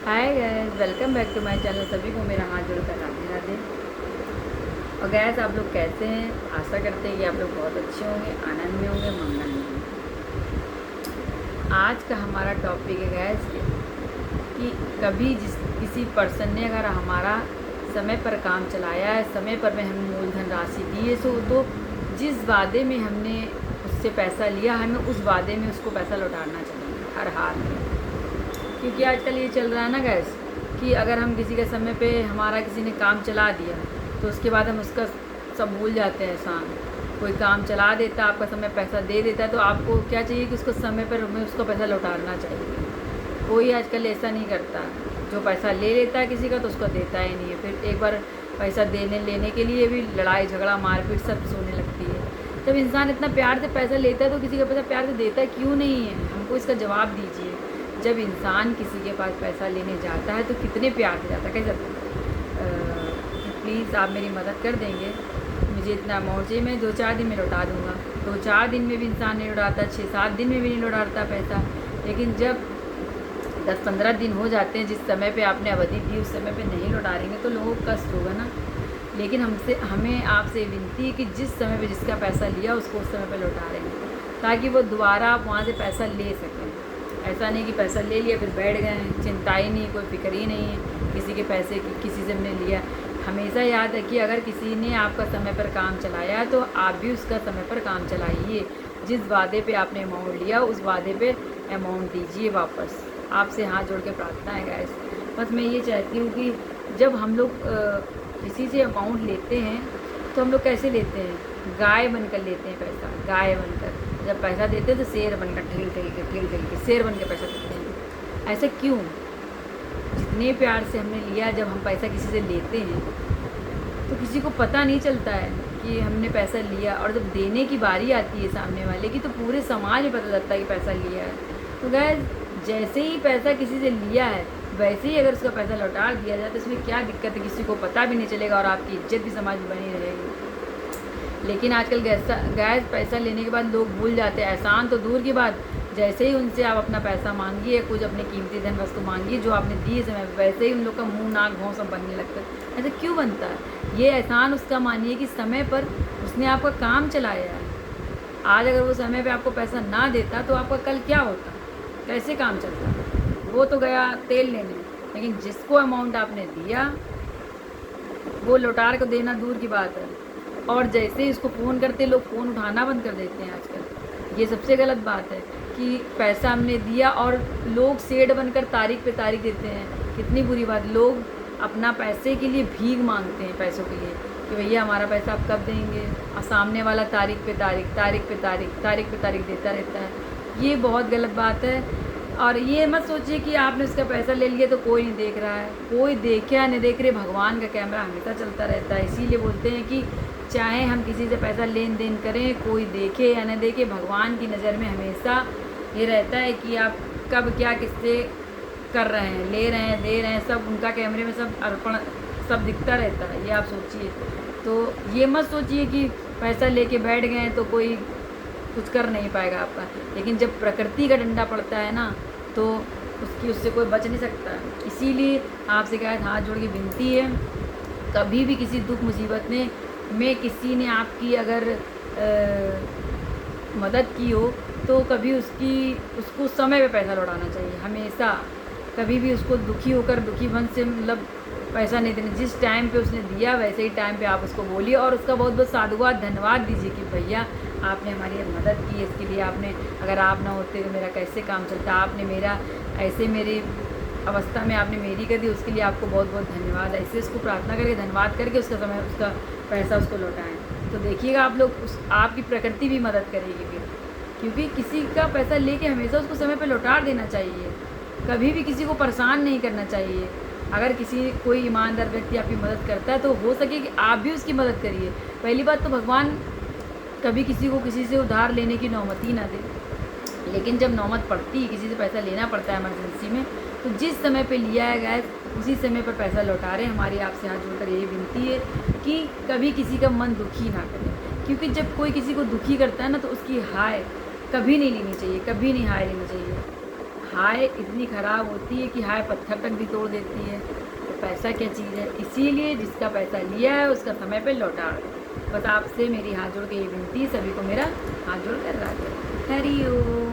Hi guys, welcome back to my channel. सभी को मेरा हाथ जोड़कर राधे राधे। और गैस, आप लोग कैसे हैं? आशा करते हैं कि आप लोग बहुत अच्छे होंगे, आनंद में होंगे, मंगल में होंगे। आज का हमारा टॉपिक है गैस कि कभी किसी पर्सन ने अगर हमारा समय पर काम चलाया है, समय पर में हमें मूलधन राशि दी है, तो जिस वादे में हमने उससे पैसा लिया, हमें उस वादे में उसको पैसा लौटाना चाहिए हर हाल में। क्योंकि आजकल ये चल रहा है ना गैस कि अगर हम किसी के समय पे हमारा किसी ने काम चला दिया तो उसके बाद हम उसका सब भूल जाते हैं। एहसान कोई काम चला देता, आपका समय पैसा दे देता है, तो आपको क्या चाहिए कि उसको समय पर हमें उसको पैसा लौटाना चाहिए। कोई आजकल ऐसा नहीं करता। जो पैसा ले लेता है किसी का तो उसको देता ही नहीं है। फिर एक बार पैसा देने लेने के लिए भी लड़ाई झगड़ा मारपीट सब होने लगती है। जब इंसान इतना प्यार से पैसा लेता है तो किसी का पैसा प्यार से देता है क्यों नहीं है? हमको इसका जवाब दीजिए। जब इंसान किसी के पास पैसा लेने जाता है तो कितने प्यार से जाता है, कैसे प्लीज़ आप मेरी मदद कर देंगे। मुझे इतना अमाउंट चाहिए, मैं 2-4 दिन में लौटा दूँगा। 2-4 दिन में भी इंसान नहीं लौटाता, 6-7 दिन में भी नहीं लौटाता पैसा। लेकिन जब 10-15 दिन हो जाते हैं, जिस समय पे आपने अवधि दी उस समय पे नहीं लौटाएंगे तो लोगों को कष्ट होगा ना। लेकिन हमें आपसे विनती है कि जिस समय पे जिसका पैसा लिया उसको उस समय पे लौटा रहे हैं, ताकि वो दोबारा आप वहाँ से पैसा ले सकें। ऐसा नहीं कि पैसा ले लिया फिर बैठ गए हैं, चिंता ही नहीं, कोई फिक्र ही नहीं है किसी के पैसे की, किसी से हमने लिया। हमेशा याद रखिए, अगर किसी ने आपका समय पर काम चलाया है तो आप भी उसका समय पर काम चलाइए। जिस वादे पे आपने अमाउंट लिया उस वादे पे अमाउंट दीजिए वापस। आपसे हाथ जोड़ के प्रार्थना है गाइस। बस मैं ये चाहती हूँ कि जब हम लोग किसी से अमाउंट लेते हैं तो हम लोग कैसे लेते हैं? गाय बनकर लेते हैं पैसा, गाय बनकर। जब पैसा देते हैं तो शेर बनकर ठेल के शेर बन के पैसा देते हैं। ऐसा क्यों? जितने प्यार से हमने लिया, जब हम पैसा किसी से लेते हैं तो किसी को पता नहीं चलता है कि हमने पैसा लिया, और जब देने की बारी आती है सामने वाले की तो पूरे समाज में पता लगता है कि पैसा लिया है। तो गाइस, जैसे ही पैसा किसी से लिया है वैसे ही अगर उसका पैसा लौटा दिया जाए तो इसमें क्या दिक्कत है? किसी को पता भी नहीं चलेगा और आपकी इज्जत भी समाज में बनी रहेगी। लेकिन आजकल गैस पैसा लेने के बाद लोग भूल जाते हैं। एहसान तो दूर की बात, जैसे ही उनसे आप अपना पैसा मांगिए, कुछ अपने कीमती धन वस्तु मांगिए जो आपने दी समय पर, वैसे ही उन लोग का मुंह नाक भौं सब बनने लगता है। ऐसा क्यों बनता है? ये एहसान उसका मानिए कि समय पर उसने आपका काम चलाया है। आज अगर वो समय पर आपको पैसा ना देता तो आपका कल क्या होता, कैसे काम चलता? वो तो गया तेल लेने, लेकिन जिसको अमाउंट आपने दिया वो लौटार को देना दूर की बात है। और जैसे ही उसको फ़ोन करते लोग फ़ोन उठाना बंद कर देते हैं आजकल। ये सबसे गलत बात है कि पैसा हमने दिया और लोग सेठ बनकर तारीख पे तारीख देते हैं। कितनी बुरी बात। लोग अपना पैसे के लिए भीख मांगते हैं, पैसों के लिए कि भैया हमारा पैसा आप कब देंगे, और सामने वाला तारीख पे तारीख देता रहता है। ये बहुत गलत बात है। और ये मत सोचिए कि आपने उसका पैसा ले लिया तो कोई नहीं देख रहा है। कोई देखे या नहीं देख रहे, भगवान का कैमरा हमेशा चलता रहता है। इसीलिए बोलते हैं कि चाहे हम किसी से पैसा लेन देन करें, कोई देखे या न देखे, भगवान की नज़र में हमेशा ये रहता है कि आप कब क्या किससे कर रहे हैं, ले रहे हैं, दे रहे हैं, सब उनका कैमरे में सब अर्पण सब दिखता रहता है। ये आप सोचिए। तो ये मत सोचिए कि पैसा लेके बैठ गए तो कोई कुछ कर नहीं पाएगा आपका। लेकिन जब प्रकृति का डंडा पड़ता है ना तो उससे कोई बच नहीं सकता। इसीलिए आपसे क्या हाथ जोड़ के विनती है, कभी भी किसी दुख मुसीबत में किसी ने आपकी अगर मदद की हो तो कभी उसको समय पे पैसा लौटाना चाहिए। हमेशा कभी भी उसको दुखी होकर दुखी मन से मतलब पैसा नहीं देना। जिस टाइम पे उसने दिया वैसे ही टाइम पे आप उसको बोलिए और उसका बहुत बहुत साधुवाद धन्यवाद दीजिए कि भैया आपने हमारी मदद की, इसके लिए आपने, अगर आप ना होते तो मेरा कैसे काम चलता, आपने मेरा ऐसे मेरी अवस्था में आपने मेरी कर दी, उसके लिए आपको बहुत बहुत धन्यवाद। ऐसे उसको प्रार्थना करके धन्यवाद करके उसका पैसा उसको लौटाएं। तो देखिएगा आप लोग आपकी प्रकृति भी मदद करेगी फिर। क्योंकि किसी का पैसा लेके हमेशा उसको समय पे लौटा देना चाहिए। कभी भी किसी को परेशान नहीं करना चाहिए। अगर कोई ईमानदार व्यक्ति आपकी मदद करता है तो हो सके कि आप भी उसकी मदद करिए। पहली बात तो भगवान कभी किसी को किसी से उधार लेने की नौबत ही ना दे। लेकिन जब नौबत पड़ती है, किसी से पैसा लेना पड़ता है इमरजेंसी में, तो जिस समय पे लिया है गैस उसी समय पर पैसा लौटा रहे। हमारी आपसे हाथ जोड़कर यही विनती है कि कभी किसी का मन दुखी ना करें। क्योंकि जब कोई किसी को दुखी करता है ना तो उसकी हाय कभी नहीं लेनी चाहिए, कभी नहीं हाय लेनी चाहिए। हाय इतनी ख़राब होती है कि हाय पत्थर तक भी तोड़ देती है। तो पैसा क्या चीज़ है, इसीलिए जिसका पैसा लिया है उसका समय पे लौटा दो। बस आपसे मेरी हाथ जोड़ के ये विनती, सभी को मेरा हाथ जोड़ कर राधे हरि ओम।